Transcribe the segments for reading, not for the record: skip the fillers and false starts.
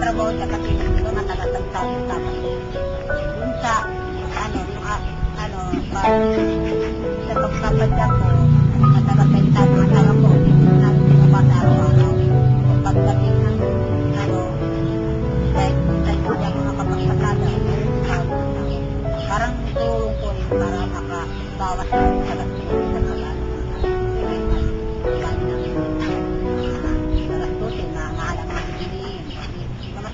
trabaho sa kapitid ko, matagatang tayo tapos dun sa sa pagpapadyak ko, matagatang tayo ang alam ko, namin mga bata araw-araw. Pagdating ng kahit tayo mga kapagsakada, parang tulong ko rin para makabawas ng sagastos sa kalaan. Sagastusin na maalam ang piliin. Mga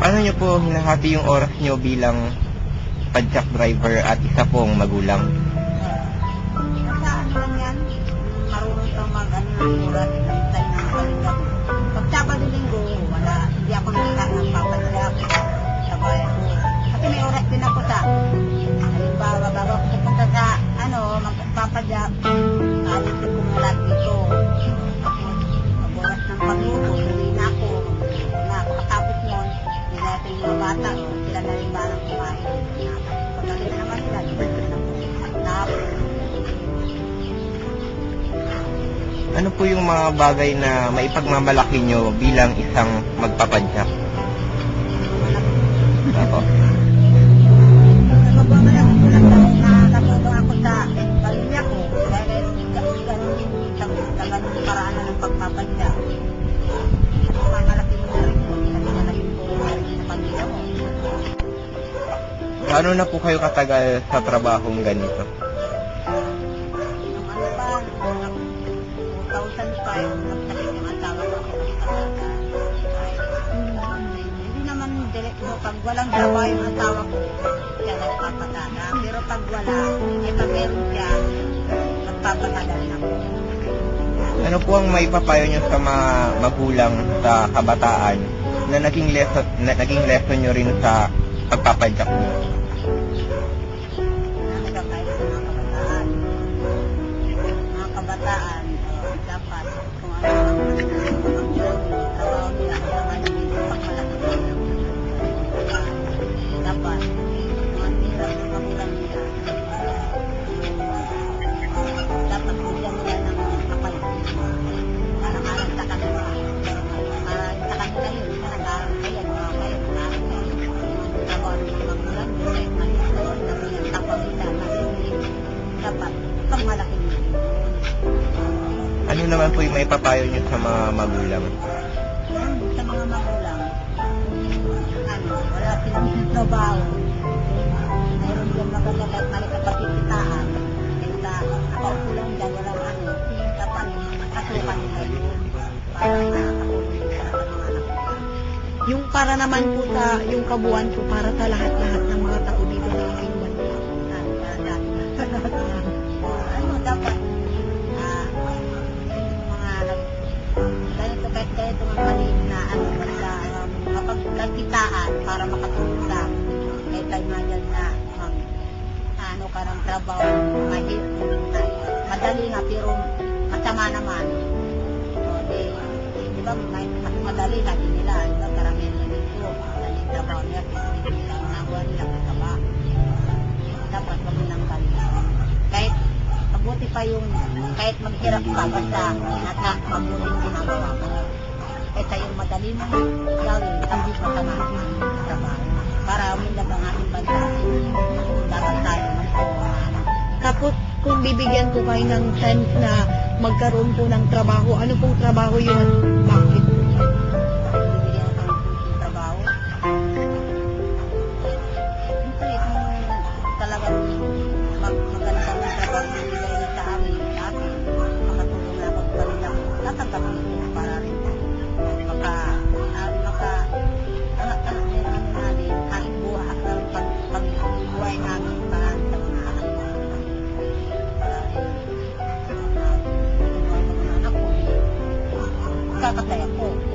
paano nyo po hinahati yung oras nyo bilang padjak driver at isa pong magulang? Saan naman yan? Marunong kang ng oras ng tayo ng paligab. Pag Sabado Linggo, wala. Hindi ako nagpapadyak. Sabay ako. Kasi may oras din ako sa halimbawa, bago ako pupunta sa magpapadyak, alis ko kumulat dito. Pag oras ng pagluto, tuloy na ako. Pagkatapos nun, nilatin yung mga bata, sila na rin balang kumain. Pagdating na naman sila, dito na po. Tapos, ano po yung mga bagay na maipagmamalaki nyo bilang isang magpapadyak? Ako. nagpapamalang ko lang dahil nakakatulong ako sa pamilya ko dahil ganun paraan na ng pagpapadyak. Mamalaki mo na rin po, pinagmalaki po sa pamilya ko. Gaano na po kayo katagal sa trabahong ganito? Nung pa, noong 2005, nagsalit yung asawa ko sa pagpapadyak. Hindi naman direct mo, pag walang trabaho yung asawa ko, siya nagpapatada. Pero pag wala, pag meron siya, nagpapatada rin ako. Ano po ang maipapayo nyo sa mga magulang sa kabataan na naging lesson nyo rin sa pagpapadyak nyo? Nagkakait sa mga kabataan. Mga kabataan, dapat kung ano ang trabaho nila, kailangan nila pagmalaki nila. Dapat, kung ano nila, magulang nila, dapat bigyan nila ng kapalit. Alang-alang sa kanila. Sa kanila yun, sa nag-aaral kayo, mga kayo, trabaho ng mga magulang, kahit manito, sabi ng tapang nila, dapat pagmalaki nila. Ano naman po yung maipapayo nyo sa mga magulang? Sa mga magulang, wala silang trabaho. Mayroon dyan magandang at mali kapatikitaan. Kaya nakaupo lang dyan, walang dapat kasukan nila yun. Para nakakatulong nila sa mga anak. Yung para naman po sa, yung kabuuan po para sa lahat-lahat ng mga tao dito na aking bansa. Dapat ganito kahit ganito ang maliit na basta mapagkakitaan para makatulong lang. Kahit tayo nga dyan na ka ng trabaho, madali nga pero masama naman. So, di ba, mas madali sabi nila, di ba, karamihan nila dito, madali trabaho nila, hindi nila nagawa nila kasama. Dapat wag nilang balik. Kahit mabuti pa yung, kahit maghirap ka, basta mabuting ginagawa mo. Kahit tayong madali mo gawin, hindi masama naman sa trabaho. Para umilag ang ating bansa, dapat tayo Tapos, kung bibigyan ko kayo ng chance na magkaroon po ng trabaho, ano pong trabaho yun at bakit? bibigyan ako ng trabaho. Siyempre, kung talagang maganda ng trabaho na nilay sa amin, makatulong na ako sa kanila, tatanggapin ko para rin meron namin kahit pag-buhay namin para sa mga anak ko. Para rin, anak ko, kakasaya ko.